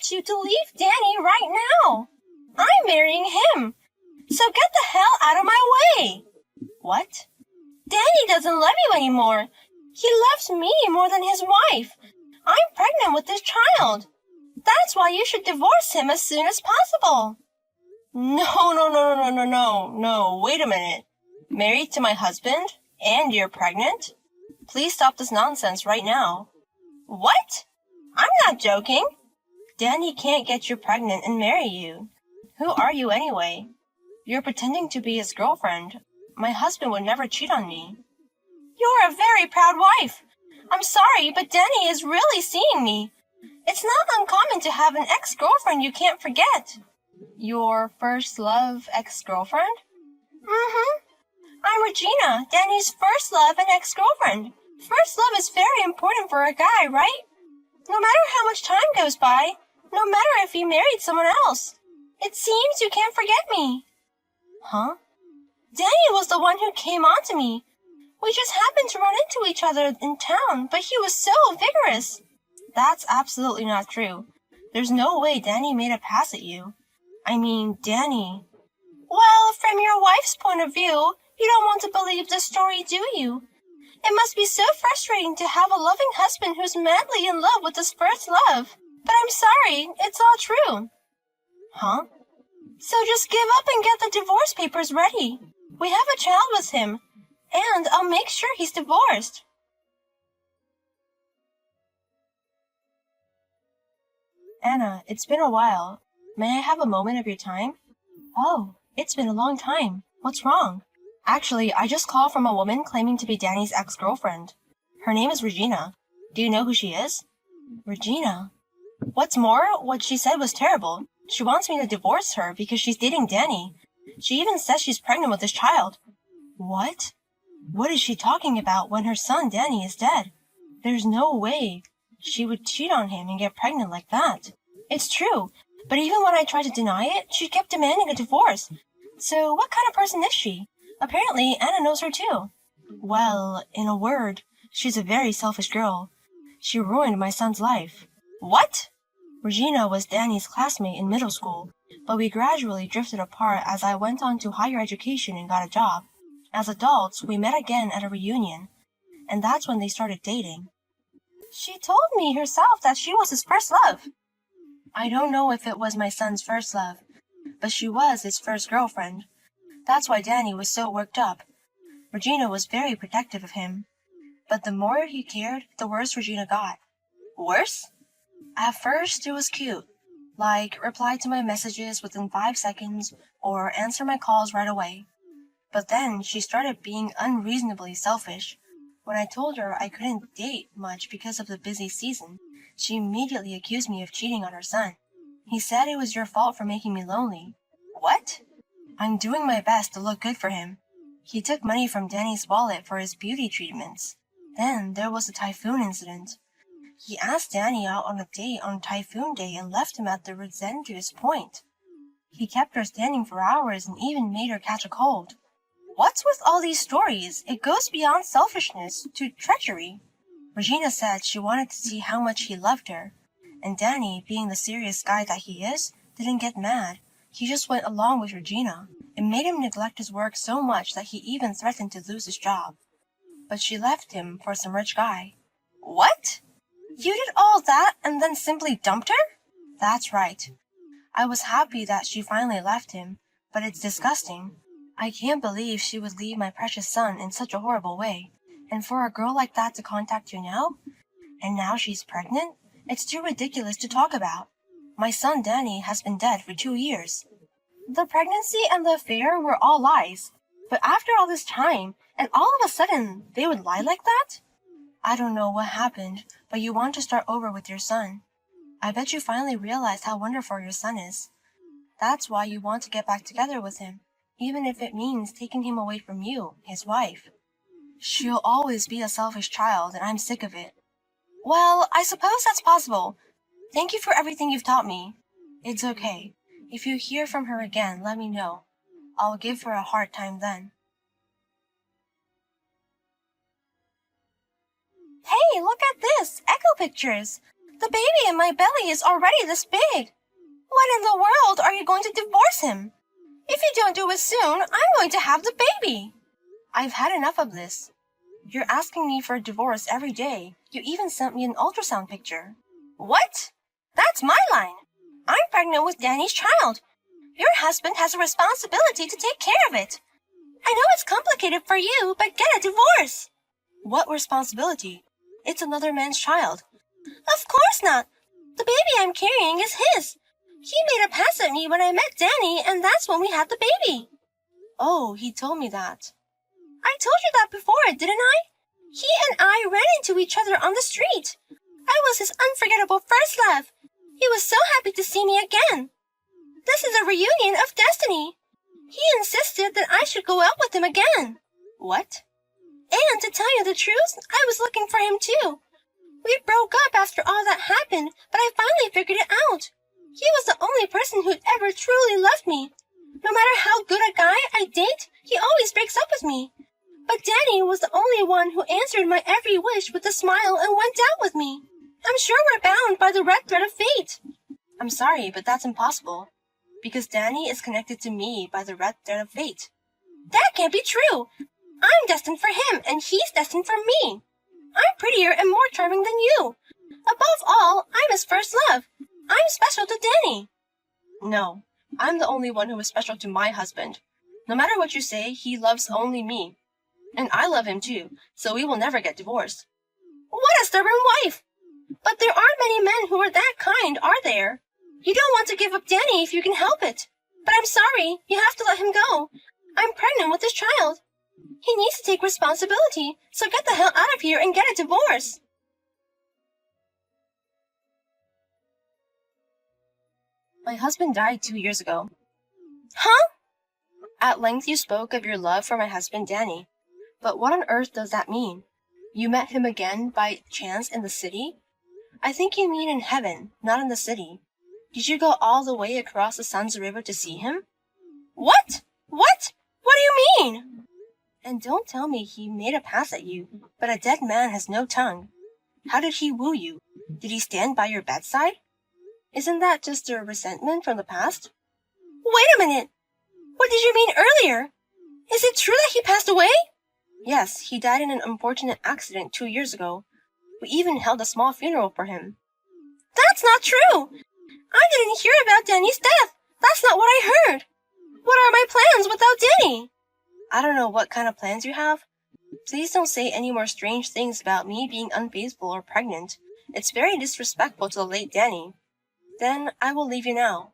want you to leave Danny right now. I'm marrying him. So get the hell out of my way. What? Danny doesn't love you anymore. He loves me more than his wife. I'm pregnant with this child. That's why you should divorce him as soon as possible. No, wait a minute. Married to my husband? And you're pregnant? Please stop this nonsense right now. What? I'm not joking. Danny can't get you pregnant and marry you. Who are you anyway? You're pretending to be his girlfriend. My husband would never cheat on me. You're a very proud wife. I'm sorry, but Danny is really seeing me. It's not uncommon to have an ex-girlfriend you can't forget. Your first love ex-girlfriend? Mm-hmm. I'm Regina, Danny's first love and ex-girlfriend. First love is very important for a guy, right? No matter how much time goes by, no matter if you married someone else. It seems you can't forget me. Huh? Danny was the one who came on to me. We just happened to run into each other in town, but he was so vigorous. That's absolutely not true. There's no way Danny made a pass at you. I mean, Danny. Well, from your wife's point of view, you don't want to believe this story, do you? It must be so frustrating to have a loving husband who's madly in love with his first love. But I'm sorry, it's all true. Huh? So just give up and get the divorce papers ready. We have a child with him, and I'll make sure he's divorced. Anna, it's been a while. May I have a moment of your time? Oh, it's been a long time. What's wrong? Actually, I just called from a woman claiming to be Danny's ex-girlfriend. Her name is Regina. Do you know who she is? Regina? What's more, what she said was terrible. She wants me to divorce her because she's dating Danny. She even says she's pregnant with his child. What? What is she talking about when her son Danny is dead? There's no way she would cheat on him and get pregnant like that. It's true, but even when I tried to deny it, she kept demanding a divorce. So what kind of person is she? Apparently, Anna knows her too. Well, in a word, she's a very selfish girl. She ruined my son's life. What? Regina was Danny's classmate in middle school, but we gradually drifted apart as I went on to higher education and got a job. As adults, we met again at a reunion, and that's when they started dating. She told me herself that she was his first love. I don't know if it was my son's first love, but she was his first girlfriend. That's why Danny was so worked up. Regina was very protective of him. But the more he cared, the worse Regina got. Worse? At first, it was cute. Like, reply to my messages within 5 seconds or answer my calls right away. But then she started being unreasonably selfish. When I told her I couldn't date much because of the busy season, she immediately accused me of cheating on her son. He said it was your fault for making me lonely. What? I'm doing my best to look good for him. He took money from Danny's wallet for his beauty treatments. Then there was the typhoon incident. He asked Danny out on a date on Typhoon Day and left him at the Resendiz Point. He kept her standing for hours and even made her catch a cold. What's with all these stories? It goes beyond selfishness to treachery. Regina said she wanted to see how much he loved her, and Danny, being the serious guy that he is, didn't get mad. He just went along with Regina. It made him neglect his work so much that he even threatened to lose his job. But she left him for some rich guy. What? You did all that and then simply dumped her? That's right. I was happy that she finally left him, but it's disgusting. I can't believe she would leave my precious son in such a horrible way. And for a girl like that to contact you now? And now she's pregnant? It's too ridiculous to talk about. My son Danny has been dead for 2 years. The pregnancy and the affair were all lies. But after all this time, and all of a sudden, they would lie like that? I don't know what happened, but you want to start over with your son. I bet you finally realized how wonderful your son is. That's why you want to get back together with him, even if it means taking him away from you, his wife. She'll always be a selfish child, and I'm sick of it. Well, I suppose that's possible. Thank you for everything you've taught me. It's okay. If you hear from her again, let me know. I'll give her a hard time then. Hey, look at this! Echo pictures! The baby in my belly is already this big. When in the world are you going to divorce him? If you don't do it soon, I'm going to have the baby. I've had enough of this. You're asking me for a divorce every day. You even sent me an ultrasound picture. What? That's my line. I'm pregnant with Danny's child. Your husband has a responsibility to take care of it. I know it's complicated for you, but get a divorce. What responsibility? It's another man's child. Of course not. The baby I'm carrying is his. He made a pass at me when I met Danny, and that's when we had the baby. Oh, he told me that. I told you that before, didn't I? He and I ran into each other on the street. I was his unforgettable first love. He was so happy to see me again. This is a reunion of destiny. He insisted that I should go out with him again. What? And to tell you the truth, I was looking for him too. We broke up after all that happened, but I finally figured it out. He was the only person who'd ever truly loved me. No matter how good a guy I date, he always breaks up with me. But Danny was the only one who answered my every wish with a smile and went out with me. I'm sure we're bound by the red thread of fate. I'm sorry, but that's impossible. Because Danny is connected to me by the red thread of fate. That can't be true. I'm destined for him, and he's destined for me. I'm prettier and more charming than you. Above all, I'm his first love. I'm special to Danny. No, I'm the only one who is special to my husband. No matter what you say, he loves only me. And I love him too, so we will never get divorced. What a stubborn wife! But there aren't many men who are that kind, are there? You don't want to give up Danny if you can help it. But I'm sorry, you have to let him go. I'm pregnant with this child. He needs to take responsibility, so get the hell out of here and get a divorce. My husband died 2 years ago. Huh? At length you spoke of your love for my husband Danny. But what on earth does that mean? You met him again by chance in the city? I think you mean in heaven, not in the city. Did you go all the way across the Sun's River to see him? What? What? What do you mean? And don't tell me he made a pass at you, but a dead man has no tongue. How did he woo you? Did he stand by your bedside? Isn't that just a resentment from the past? Wait a minute! What did you mean earlier? Is it true that he passed away? Yes, he died in an unfortunate accident 2 years ago. We even held a small funeral for him. That's not true! I didn't hear about Danny's death. That's not what I heard. What are my plans without Danny? I don't know what kind of plans you have. Please don't say any more strange things about me being unfaithful or pregnant. It's very disrespectful to the late Danny. Then I will leave you now.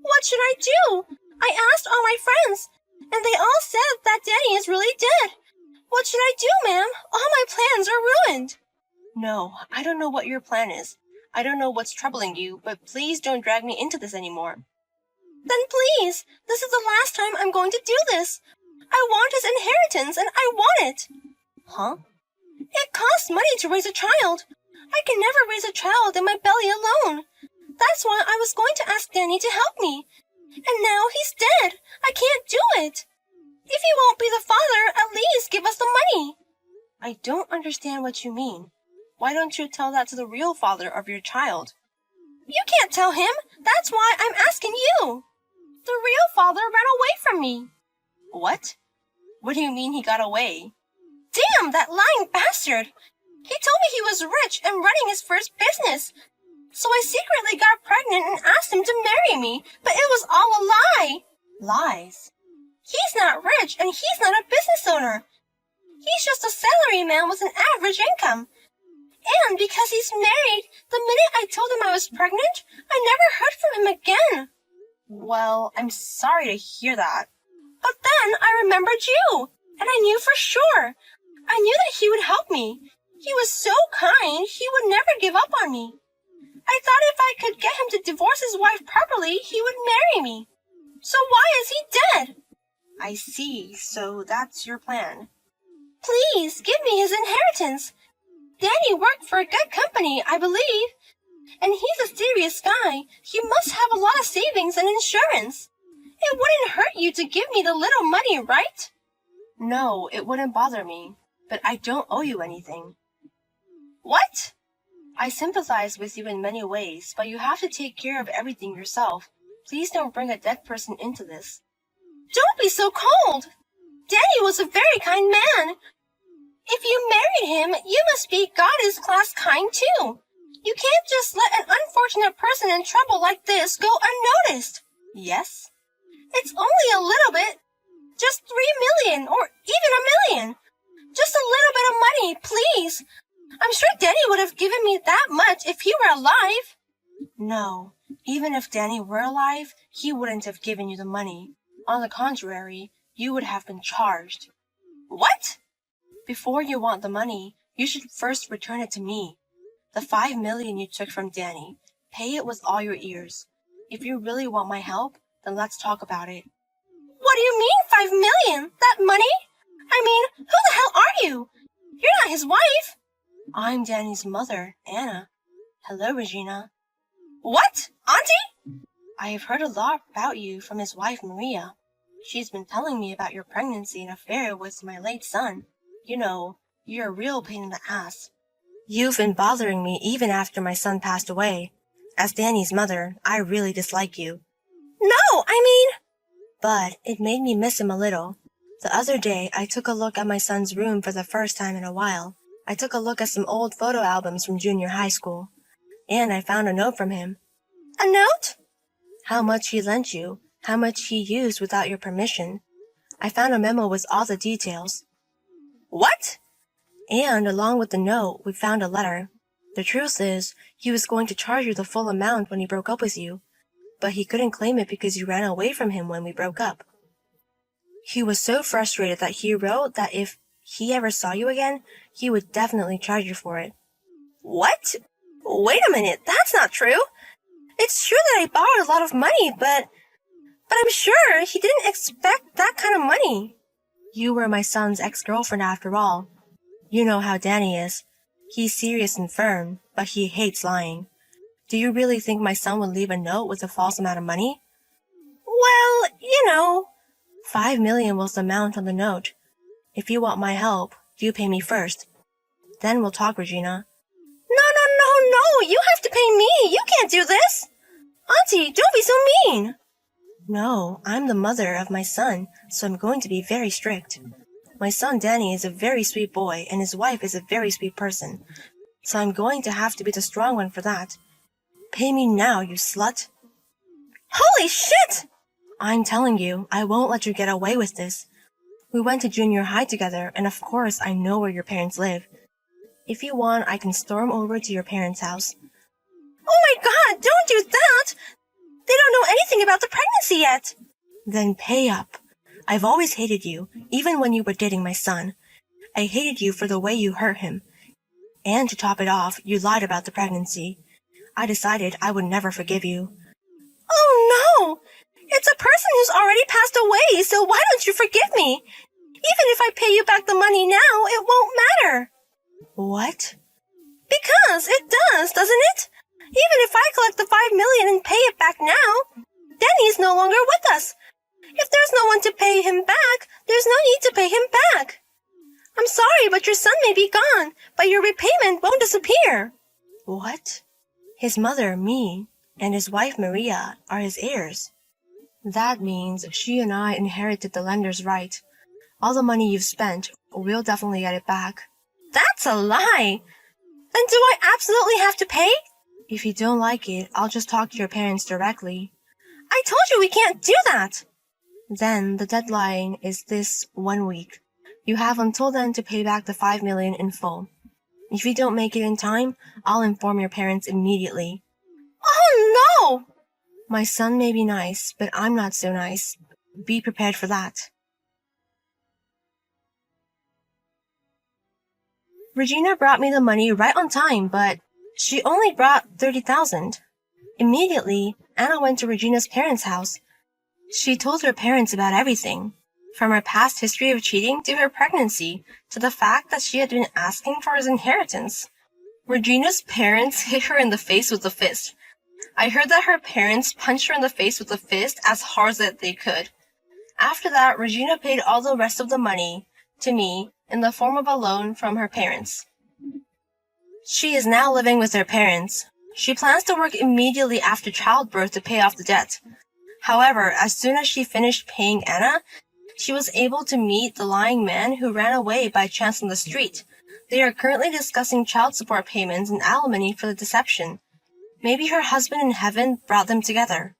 What should I do? I asked all my friends, and they all said that Danny is really dead. What should I do, ma'am? All my plans are ruined. No, I don't know what your plan is. I don't know what's troubling you, but please don't drag me into this anymore. Then please, this is the last time I'm going to do this. I want his inheritance, and I want it. Huh? It costs money to raise a child. I can never raise a child in my belly alone. That's why I was going to ask Danny to help me. And now he's dead. I can't do it. If he won't be the father, at least give us the money. I don't understand what you mean. Why don't you tell that to the real father of your child? You can't tell him. That's why I'm asking you. The real father ran away from me. What? What do you mean he got away? Damn, that lying bastard! He told me he was rich and running his first business. So I secretly got pregnant and asked him to marry me, but it was all a lie. Lies? He's not rich and he's not a business owner. He's just a salaryman with an average income. And because he's married, the minute I told him I was pregnant, I never heard from him again. Well, I'm sorry to hear that. But then I remembered you, and I knew for sure. I knew that he would help me. He was so kind, he would never give up on me. I thought if I could get him to divorce his wife properly, he would marry me. So why is he dead? I see, so that's your plan. Please, give me his inheritance. Danny worked for a good company, I believe. And he's a serious guy. He must have a lot of savings and insurance. It wouldn't hurt you to give me the little money, right? No, it wouldn't bother me. but I don't owe you anything. What? I sympathize with you in many ways, but you have to take care of everything yourself. Please don't bring a dead person into this. Don't be so cold! Danny was a very kind man. If you married him, you must be goddess-class kind too. You can't just let an unfortunate person in trouble like this go unnoticed. Yes? It's only a little bit. Just 3 million, or even a million. Just a little bit of money, please. I'm sure Danny would have given me that much if he were alive. No, even if Danny were alive, he wouldn't have given you the money. On the contrary, you would have been charged. What? Before you want the money, you should first return it to me. The 5 million you took from Danny, pay it with all your ears. If you really want my help, then let's talk about it. What do you mean 5 million? That money? I mean, who the hell are you? You're not his wife. I'm Danny's mother, Anna. Hello, Regina. What? Auntie? I have heard a lot about you from his wife, Maria. She's been telling me about your pregnancy and affair with my late son. You know, you're a real pain in the ass. You've been bothering me even after my son passed away. As Danny's mother, I really dislike you. No, I mean... But it made me miss him a little. The other day, I took a look at my son's room for the first time in a while. I took a look at some old photo albums from junior high school. And I found a note from him. A note? How much he lent you, how much he used without your permission. I found a memo with all the details. What? And along with the note, we found a letter. The truth is, he was going to charge you the full amount when he broke up with you, but he couldn't claim it because you ran away from him when we broke up. He was so frustrated that he wrote that if he ever saw you again, he would definitely charge you for it. What? Wait a minute, that's not true. It's true that I borrowed a lot of money, but I'm sure he didn't expect that kind of money. You were my son's ex-girlfriend after all. You know how Danny is. He's serious and firm, but he hates lying. Do you really think my son would leave a note with a false amount of money? Well, you know. 5 million was the amount on the note. If you want my help, you pay me first. Then we'll talk, Regina. No, you have to pay me. You can't do this. Auntie, don't be so mean. No, I'm the mother of my son, so I'm going to be very strict. My son Danny is a very sweet boy, and his wife is a very sweet person, so I'm going to have to be the strong one for that. Pay me now, you slut. Holy shit! I'm telling you, I won't let you get away with this. We went to junior high together, and of course I know where your parents live. If you want, I can storm over to your parents' house. Oh my god, don't do that! They don't know anything about the pregnancy yet. Then pay up. I've always hated you, even when you were dating my son. I hated you for the way you hurt him. And to top it off, you lied about the pregnancy. I decided I would never forgive you. Oh no! It's a person who's already passed away, so why don't you forgive me? Even if I pay you back the money now, it won't matter. What? Because it does, doesn't it? Even if I collect the 5 million and pay it back now, Danny's no longer with us. If there's no one to pay him back, there's no need to pay him back. I'm sorry, but your son may be gone, but your repayment won't disappear. What? His mother, me, and his wife, Maria, are his heirs. That means she and I inherited the lender's right. All the money you've spent, we'll definitely get it back. That's a lie! Then do I absolutely have to pay? If you don't like it, I'll just talk to your parents directly. I told you we can't do that! Then the deadline is this 1 week. You have until then to pay back the 5 million in full. If you don't make it in time, I'll inform your parents immediately. Oh no! My son may be nice, but I'm not so nice. Be prepared for that. Regina brought me the money right on time, but she only brought 30,000. Immediately, Anna went to Regina's parents' house. She told her parents about everything, from her past history of cheating to her pregnancy, to the fact that she had been asking for his inheritance. Regina's parents hit her in the face with a fist. I heard that her parents punched her in the face with a fist as hard as they could. After that, Regina paid all the rest of the money. to me in the form of a loan from her parents. She is now living with her parents. She plans to work immediately after childbirth to pay off the debt. However, as soon as she finished paying Anna, she was able to meet the lying man who ran away by chance on the street. They are currently discussing child support payments and alimony for the deception. Maybe her husband in heaven brought them together.